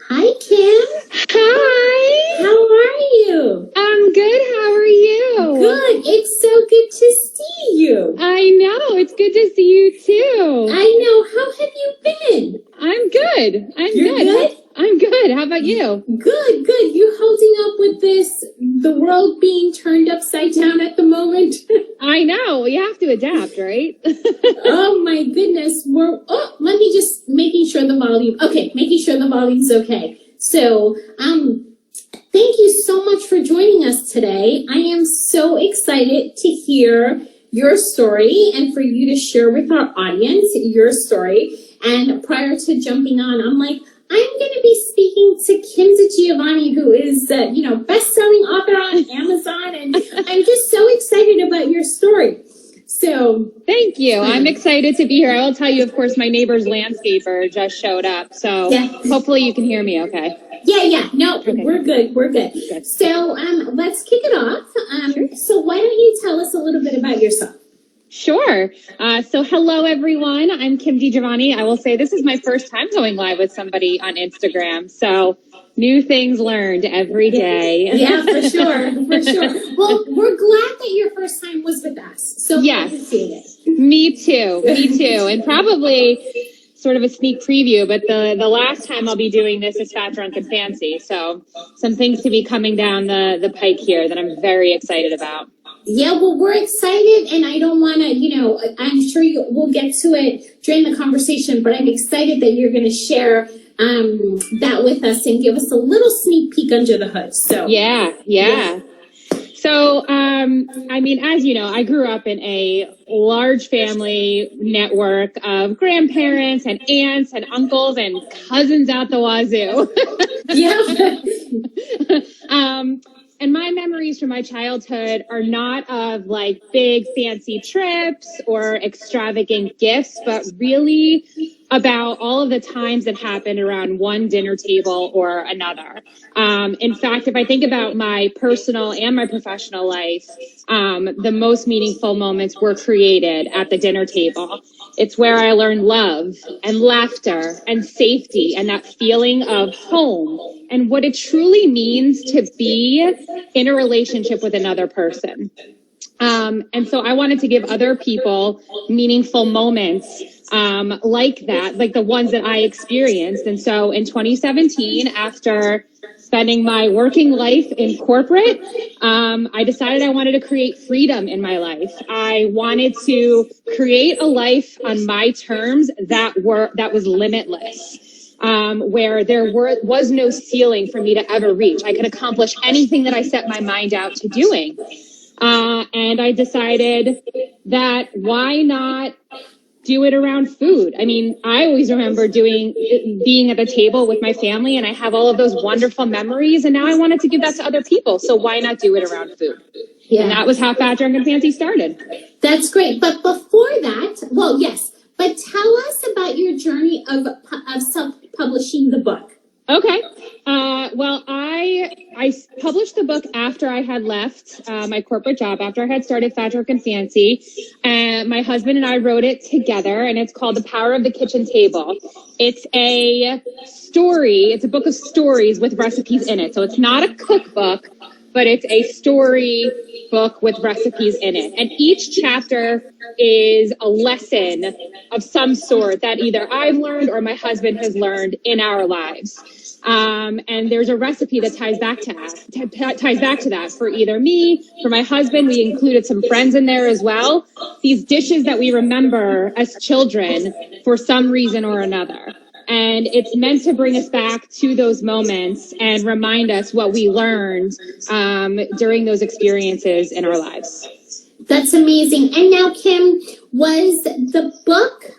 Hi, Kim. Hi. How are you? I'm good. How are you? Good. It's so good to see you. I know. It's good to see you too. I know. How have you been? I'm good. You're good? I'm good. How about you? Good, good. You holding up with the world being turned upside down at the moment? I know. We have to adapt, right? Oh my goodness. Let me just making sure the volume's okay. So, thank you so much for joining us today. I am so excited to hear your story and for you to share with our audience your story. And prior to jumping on, I'm like, I'm going to be speaking to Kim DiGiovanni, who is, best-selling author on Amazon, and I'm just so excited about your story. So thank you. I'm excited to be here. I will tell you, of course, my neighbor's landscaper just showed up, so hopefully you can hear me okay. Yeah. No, okay. We're good. So let's kick it off. Sure. So why don't you tell us a little bit about yourself? Sure. So hello, everyone. I'm Kim DiGiovanni. I will say this is my first time going live with somebody on Instagram. So new things learned every day. Yeah, for sure. Well, we're glad that your first time was with us. So yes, it. Me too. And probably sort of a sneak preview, but the last time I'll be doing this is Fat, Drunken Fancy. So some things to be coming down the pike here that I'm very excited about. Yeah, well, we're excited, and I don't want to, I'm sure we'll get to it during the conversation, but I'm excited that you're going to share that with us and give us a little sneak peek under the hood. So yeah. So, as you know, I grew up in a large family network of grandparents and aunts and uncles and cousins out the wazoo. Yeah. And my memories from my childhood are not of like big fancy trips or extravagant gifts, but really about all of the times that happened around one dinner table or another. In fact, if I think about my personal and my professional life, the most meaningful moments were created at the dinner table. It's where I learned love and laughter and safety and that feeling of home and what it truly means to be in a relationship with another person. And so I wanted to give other people meaningful moments like that, like the ones that I experienced. And so in 2017, after spending my working life in corporate, I decided I wanted to create freedom in my life. I wanted to create a life on my terms that was limitless. Where there was no ceiling for me to ever reach. I could accomplish anything that I set my mind out to doing. And I decided that why not do it around food? I mean, I always remember being at the table with my family, and I have all of those wonderful memories, and now I wanted to give that to other people. So why not do it around food? Yeah. And that was how Fat, Drunken Fancy started. That's great. But before that, well, yes, but tell us about your journey of self-publishing the book. Okay. Well, I published the book after I had left my corporate job, after I had started Fat, Drunken Fancy. And my husband and I wrote it together, and it's called The Power of the Kitchen Table. It's a story. It's a book of stories with recipes in it. So it's not a cookbook, but it's a story book with recipes in it. And each chapter is a lesson of some sort that either I've learned or my husband has learned in our lives. And there's a recipe that ties back to that for either me, for my husband. We included some friends in there as well. These dishes that we remember as children for some reason or another. And it's meant to bring us back to those moments and remind us what we learned during those experiences in our lives. That's amazing. And now, Kim, was the book,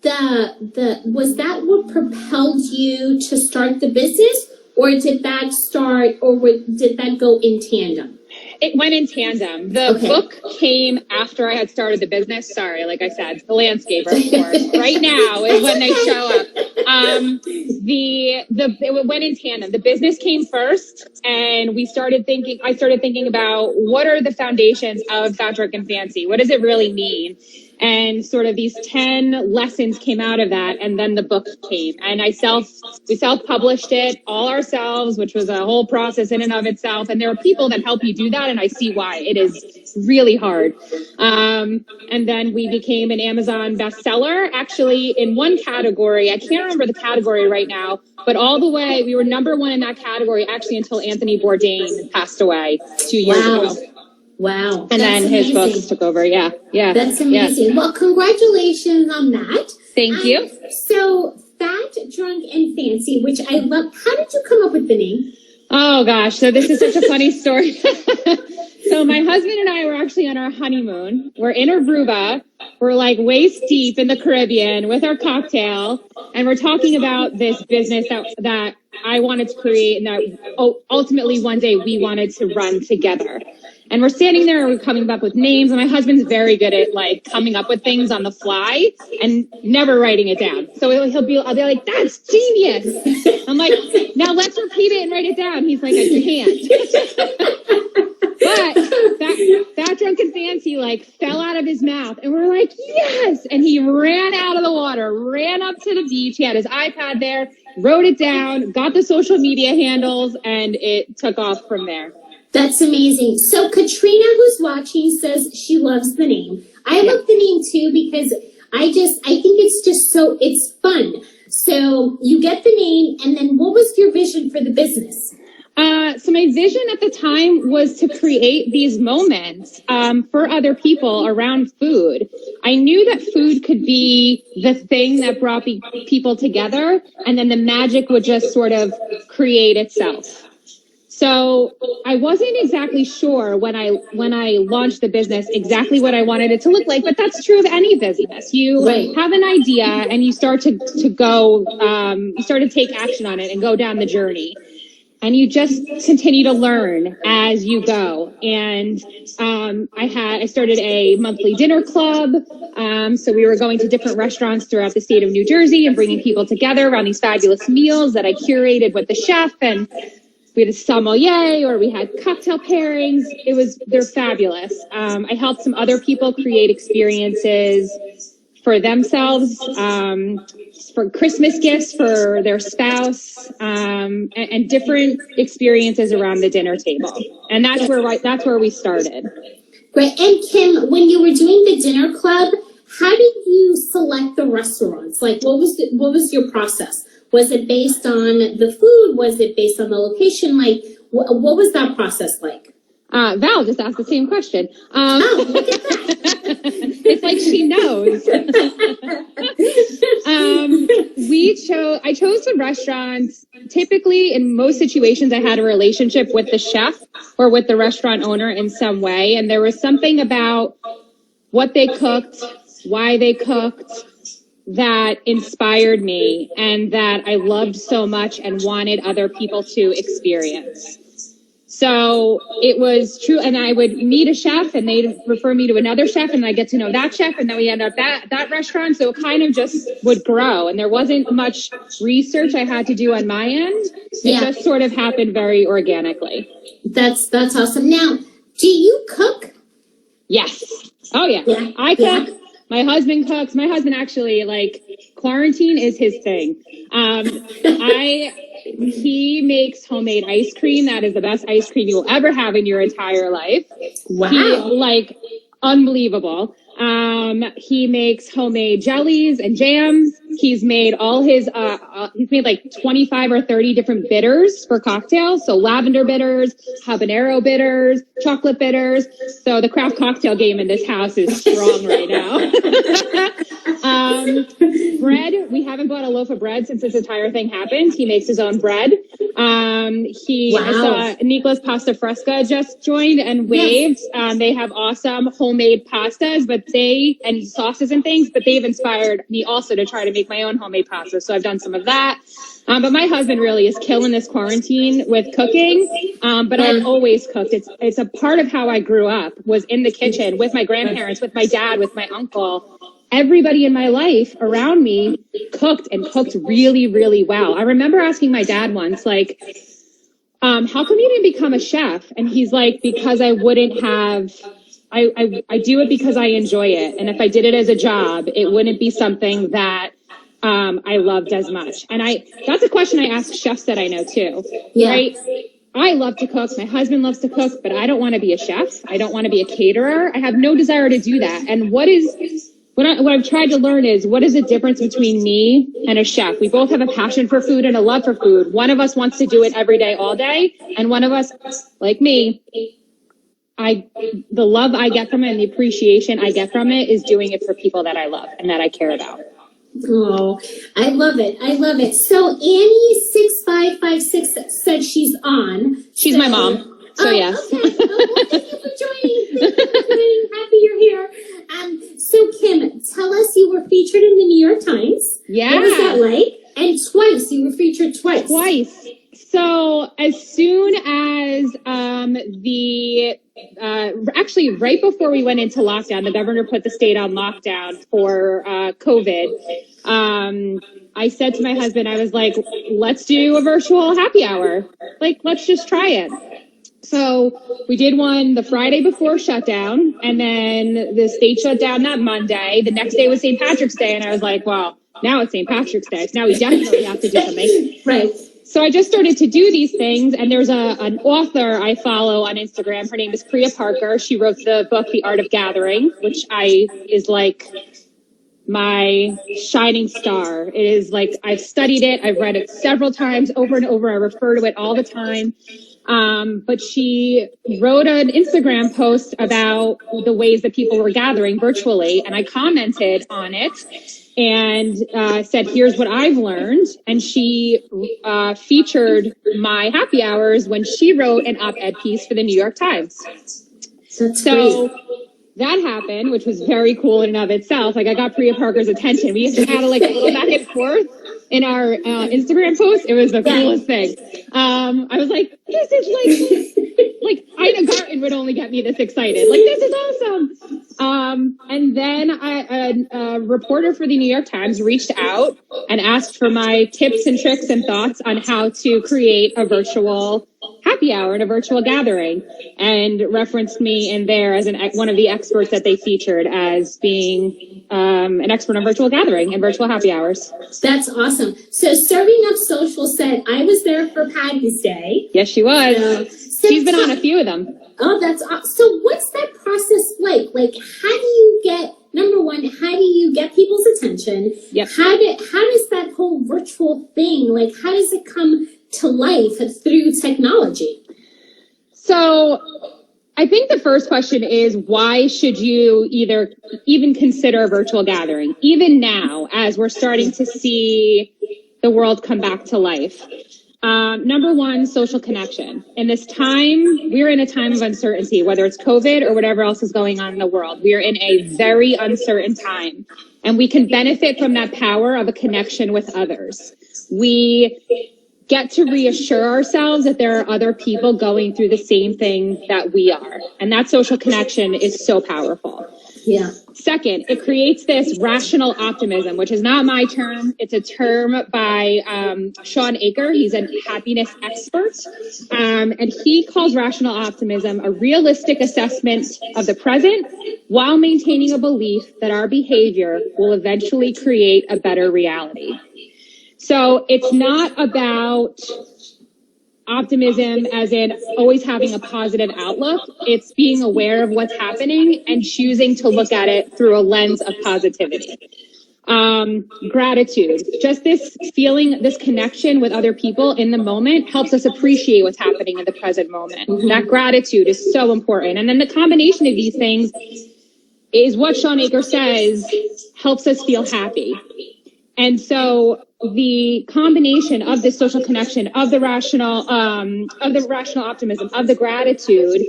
was that what propelled you to start the business, or did that did that go in tandem? It went in tandem. The book came after I had started the business. Sorry, like I said, the landscaper, of course. Right now is when they show up. It went in tandem. The business came first, and I started thinking about what are the foundations of Fat, Drunken Fancy? What does it really mean? And sort of these 10 lessons came out of that. And then the book came, and we self-published it all ourselves, which was a whole process in and of itself. And there are people that help you do that. And I see why it is really hard. And then we became an Amazon bestseller, actually in one category. I can't remember the category right now, but all the way, we were number one in that category, actually, until Anthony Bourdain passed away 2 years ago. Wow. And then his books took over. Yeah. That's amazing. Yeah. Well, congratulations on that. Thank you. So, Fat, Drunk, and Fancy, which I love. How did you come up with the name? Oh, gosh. So this is such a funny story. So my husband and I were actually on our honeymoon. We're in Aruba. We're like waist deep in the Caribbean with our cocktail. And we're talking about this business that I wanted to create and that ultimately one day we wanted to run together. And we're standing there and we're coming up with names. And my husband's very good at like coming up with things on the fly and never writing it down. So I'll be like, that's genius. I'm like, now let's repeat it and write it down. He's like, I can't. But that Drunken Fancy like fell out of his mouth and we're like, yes. And he ran out of the water, ran up to the beach. He had his iPad there, wrote it down, got the social media handles, and it took off from there. That's amazing. So Katrina, who's watching, says she loves the name. I love the name too because I think it's just it's fun. So you get the name, and then what was your vision for the business? So my vision at the time was to create these moments for other people around food. I knew that food could be the thing that brought people together, and then the magic would just sort of create itself. So I wasn't exactly sure when I launched the business exactly what I wanted it to look like, but that's true of any business. You have an idea and you start to go, you start to take action on it and go down the journey. And you just continue to learn as you go. And I started a monthly dinner club. So we were going to different restaurants throughout the state of New Jersey and bringing people together around these fabulous meals that I curated with the chef. And we had a sommelier, or we had cocktail pairings. They're fabulous. I helped some other people create experiences for themselves, for Christmas gifts for their spouse, and different experiences around the dinner table. And that's where we started. Great. And Kim, when you were doing the dinner club, how did you select the restaurants? Like, what was your process? Was it based on the food? Was it based on the location? Like, what was that process like? Val just asked the same question. Look at that. It's like she knows. I chose the restaurants. Typically, in most situations, I had a relationship with the chef or with the restaurant owner in some way. And there was something about what they cooked, why they cooked, that inspired me and that I loved so much and wanted other people to experience. So it was true. And I would meet a chef and they'd refer me to another chef and I get to know that chef. And then we end up that restaurant. So it kind of just would grow. And there wasn't much research I had to do on my end. It just sort of happened very organically. That's awesome. Now, do you cook? Yes. Oh, yeah. I cook. Yeah. My husband cooks. My husband actually, like, quarantine is his thing. He makes homemade ice cream. That is the best ice cream you will ever have in your entire life. Wow. Unbelievable. He makes homemade jellies and jams. He's made all his, he's made like 25 or 30 different bitters for cocktails. So lavender bitters, habanero bitters, chocolate bitters. So the craft cocktail game in this house is strong right now. Bread, we haven't bought a loaf of bread since this entire thing happened. He makes his own bread. I saw Nico's Pasta Fresca just joined and waved. Yes. They have awesome homemade pastas, and sauces and things, but they've inspired me also to try to make my own homemade pasta. So I've done some of that. But my husband really is killing this quarantine with cooking. But I've always cooked. It's a part of how I grew up, was in the kitchen with my grandparents, with my dad, with my uncle. Everybody in my life around me cooked and cooked really, really well. I remember asking my dad once, like, how come you didn't become a chef? And he's like, because I wouldn't have I do it because I enjoy it. And if I did it as a job, it wouldn't be something that I loved as much. And that's a question I ask chefs that I know too, right? I love to cook. My husband loves to cook, but I don't want to be a chef. I don't want to be a caterer. I have no desire to do that. And what I've tried to learn is, what is the difference between me and a chef? We both have a passion for food and a love for food. One of us wants to do it every day, all day. And one of us, like me, the love I get from it and the appreciation I get from it is doing it for people that I love and that I care about. Oh, I love it. I love it. So Annie6556 said she's on. She's my mom. So yes. Okay. Oh, well, thank you for joining. Thank you for joining. Happy you're here. So Kim, tell us, you were featured in the New York Times. Yeah. What was that like? And twice, you were featured twice. Twice. So as soon as actually right before we went into lockdown, the governor put the state on lockdown for COVID. I said to my husband, I was like, let's do a virtual happy hour. Like, let's just try it. So we did one the Friday before shutdown, and then the state shut down that Monday. The next day was St. Patrick's Day, and I was like, well, now it's St. Patrick's Day, so now we definitely have to do something. Right. So I just started to do these things, and there's an author I follow on Instagram. Her name is Priya Parker. She wrote the book, The Art of Gathering, which is like my shining star. It is like, I've studied it. I've read it several times over and over. I refer to it all the time. But she wrote an Instagram post about the ways that people were gathering virtually, and I commented on it and said, here's what I've learned. And she featured my happy hours when she wrote an op-ed piece for the New York Times. So that happened, which was very cool in and of itself. Like, I got Priya Parker's attention. We had a little back and forth in our Instagram post. It was the coolest thing. I was like, this is like Ina Garten would only get me this excited. Like, this is awesome. And then a reporter for the New York Times reached out and asked for my tips and tricks and thoughts on how to create a virtual happy hour and a virtual gathering, and referenced me in there as one of the experts that they featured as being an expert on virtual gathering and virtual happy hours. That's awesome. So Serving Up Social said, I was there for Patty's Day. Yes, she was. She's been on a few of them. Oh, that's awesome. So what's that process like? Like, how do you get, number one, how do you get people's attention? Yep. How does that whole virtual thing, like, how does it come to life through technology? So I think the first question is, why should you even consider a virtual gathering, even now as we're starting to see the world come back to life? Number one, social connection. In this time, we're in a time of uncertainty, whether it's COVID or whatever else is going on in the world. We are in a very uncertain time, and we can benefit from that power of a connection with others. We get to reassure ourselves that there are other people going through the same thing that we are. And that social connection is so powerful. Yeah. Second, it creates this rational optimism, which is not my term. It's a term by Sean Aker. He's a happiness expert. And he calls rational optimism a realistic assessment of the present while maintaining a belief that our behavior will eventually create a better reality. So it's not about optimism as in always having a positive outlook. It's being aware of what's happening and choosing to look at it through a lens of positivity. Gratitude, just this feeling, this connection with other people in the moment helps us appreciate what's happening in the present moment. Mm-hmm. That gratitude is so important. And then the combination of these things is what Sean Aker says helps us feel happy. And so the combination of this social connection, of the rational optimism, of the gratitude,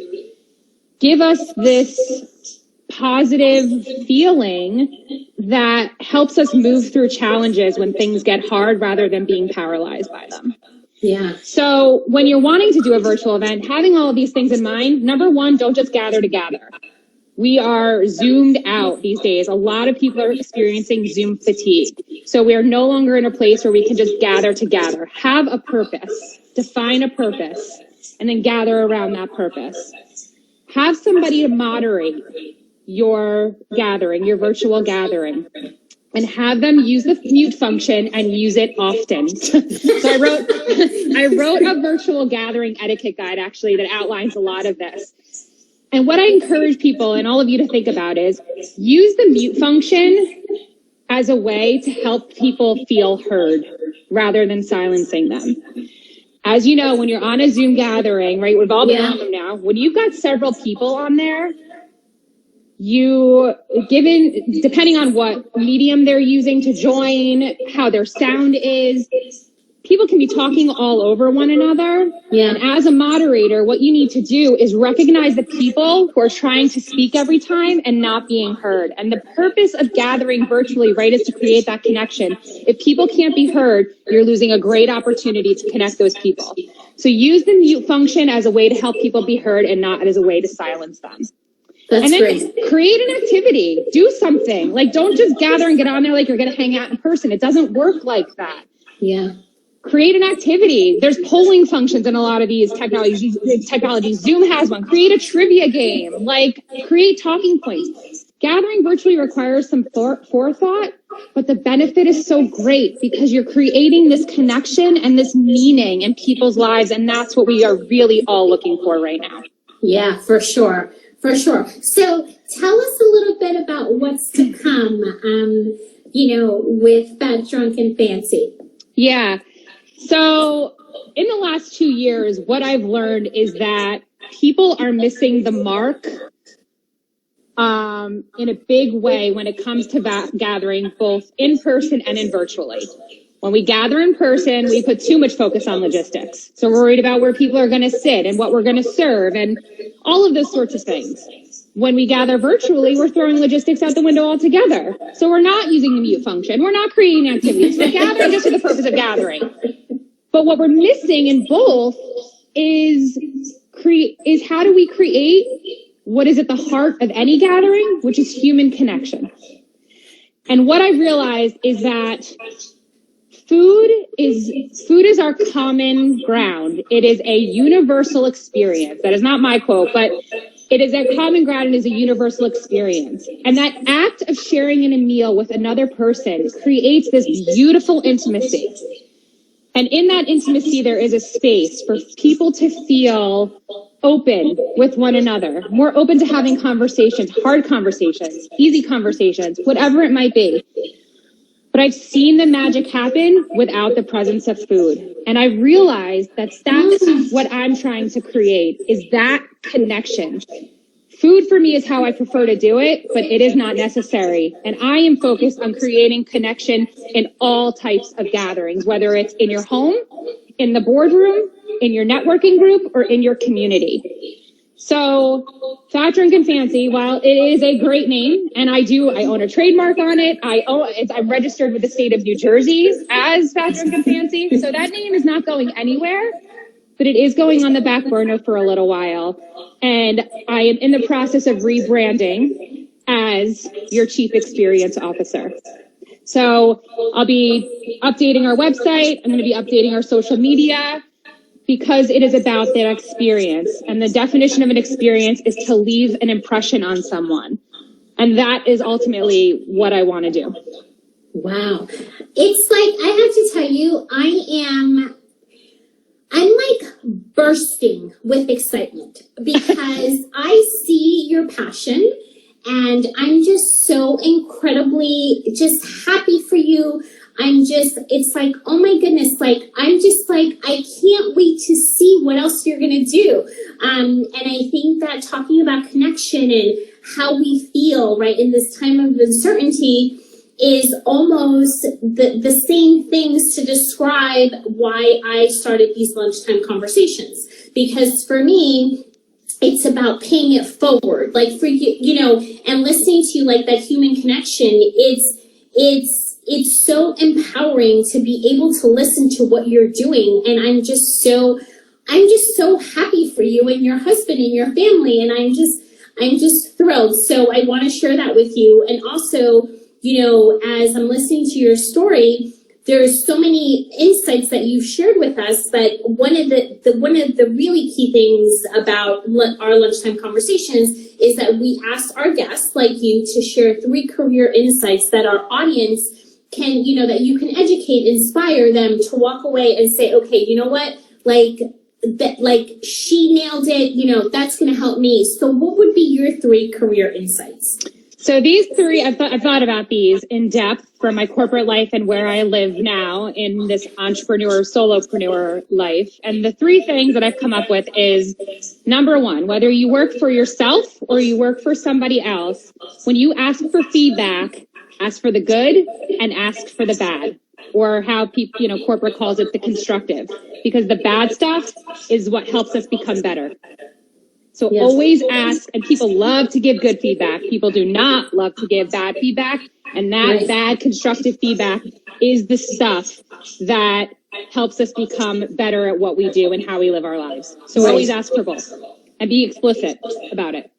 give us this positive feeling that helps us move through challenges when things get hard rather than being paralyzed by them. Yeah. So when you're wanting to do a virtual event, having all of these things in mind, number one, don't just gather to gather. We are zoomed out these days. A lot of people are experiencing Zoom fatigue. So we are no longer in a place where we can just gather to gather. Have a purpose, define a purpose, and then gather around that purpose. have somebody to moderate your gathering, your virtual gathering, and have them use the mute function and use it often. So I wrote a virtual gathering etiquette guide actually that outlines a lot of this. And what I encourage people and all of you to think about is use the mute function as a way to help people feel heard rather than silencing them. As you know, when you're on a Zoom gathering, right, we've all been on them now, when you've got several people on there, depending on what medium they're using to join, how their sound is, people can be talking all over one another. Yeah. And as a moderator, what you need to do is recognize the people who are trying to speak every time and not being heard. And the purpose of gathering virtually, right, is to create that connection. If people can't be heard, you're losing a great opportunity to connect those people. So use the mute function as a way to help people be heard and not as a way to silence them. That's and then great. Create an activity. Do something. Like, don't just gather and get on there like you're going to hang out in person. It doesn't work like that. Yeah. Create an activity. There's polling functions in a lot of these technologies. Zoom has one. Create a trivia game. Like, create talking points. Gathering virtually requires some forethought, but the benefit is so great because you're creating this connection and this meaning in people's lives, and that's what we are really all looking for right now. Yeah, for sure. For sure. So tell us a little bit about what's to come, with Fat Drunken Fancy. Yeah. So in the last 2 years, what I've learned is that people are missing the mark in a big way when it comes to gathering both in person and in virtually. When we gather in person, we put too much focus on logistics. So we're worried about where people are going to sit and what we're going to serve and all of those sorts of things. When we gather virtually, we're throwing logistics out the window altogether. So we're not using the mute function. We're not creating activities. We're gathering just for the purpose of gathering. But what we're missing in both is how do we create what is at the heart of any gathering, which is human connection. And what I've realized is that food is our common ground. It is a universal experience. That is not my quote, but it is a common ground and is a universal experience. And that act of sharing in a meal with another person creates this beautiful intimacy. And in that intimacy, there is a space for people to feel open with one another, more open to having conversations, hard conversations, easy conversations, whatever it might be. But I've seen the magic happen without the presence of food. And I've realized that's what I'm trying to create, is that connection. Food for me is how I prefer to do it, but it is not necessary. And I am focused on creating connection in all types of gatherings, whether it's in your home, in the boardroom, in your networking group, or in your community. So Fat Drunken Fancy, while it is a great name, and I own a trademark on it. I'm registered with the state of New Jersey as Fat Drunken Fancy. So that name is not going anywhere, but it is going on the back burner for a little while. And I am in the process of rebranding as your Chief Experience Officer. So I'll be updating our website. I'm going to be updating our social media, because it is about their experience. And the definition of an experience is to leave an impression on someone. And that is ultimately what I want to do. Wow. It's like, I have to tell you, I'm like bursting with excitement because I see your passion and I'm just so incredibly just happy for you. It's like, oh my goodness, like, I'm just like, I can't wait to see what else you're going to do. And I think that talking about connection and how we feel, right, in this time of uncertainty is almost the same things to describe why I started these lunchtime conversations. Because for me, it's about paying it forward, like for you, and listening to you, like that human connection. It's so empowering to be able to listen to what you're doing. And I'm just so happy for you and your husband and your family. And I'm just thrilled. So I want to share that with you. And also, as I'm listening to your story, there's so many insights that you've shared with us, but one of the really key things about our lunchtime conversations is that we ask our guests like you to share 3 career insights that our audience can, that you can educate, inspire them to walk away and say, okay, you know what, like she nailed it, that's going to help me. So what would be your 3 career insights? So these 3, I've thought about these in depth from my corporate life and where I live now in this solopreneur life. And the 3 things that I've come up with is, number 1, whether you work for yourself or you work for somebody else, when you ask for feedback, ask for the good and ask for the bad, or how people, corporate calls it the constructive, because the bad stuff is what helps us become better. So yes. Always ask, and people love to give good feedback. People do not love to give bad feedback. And that bad constructive feedback is the stuff that helps us become better at what we do and how we live our lives. So always ask for both and be explicit about it.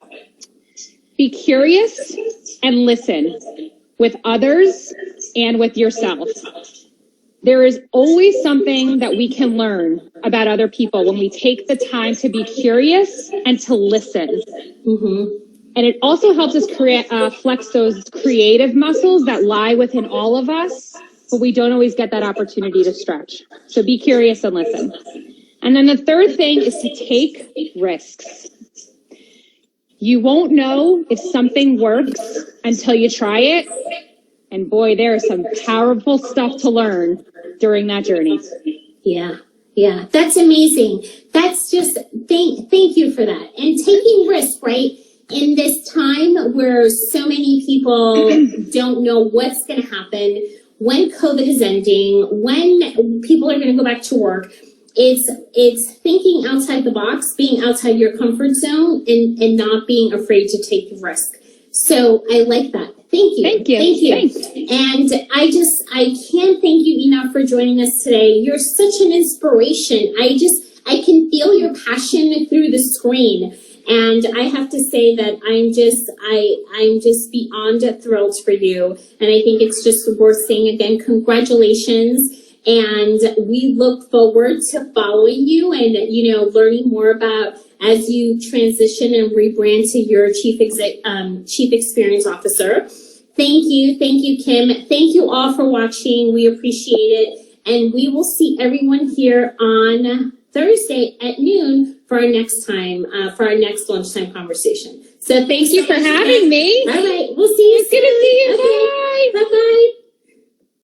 Be curious and listen with others and with yourself. There is always something that we can learn about other people when we take the time to be curious and to listen. Mm-hmm. And it also helps us flex those creative muscles that lie within all of us, but we don't always get that opportunity to stretch. So be curious and listen. And then the 3rd thing is to take risks. You won't know if something works until you try it. And boy, there is some powerful stuff to learn during that journey. Yeah, that's amazing. That's just, thank you for that. And taking risks, right? In this time where so many people don't know what's going to happen, when COVID is ending, when people are going to go back to work, it's thinking outside the box, being outside your comfort zone, and not being afraid to take the risk. So I like that. Thank you. Thank you. Thanks. And I can't thank you enough for joining us today. You're such an inspiration. I can feel your passion through the screen. And I have to say that I'm just beyond thrilled for you. And I think it's just worth saying again, congratulations. And we look forward to following you and, learning more about as you transition and rebrand to your Chief Experience Officer. Thank you, Kim. Thank you all for watching. We appreciate it. And we will see everyone here on Thursday at noon for our next lunchtime conversation. So thank you for having me. All right, we'll see you soon. Good to see you. Okay. Bye-bye.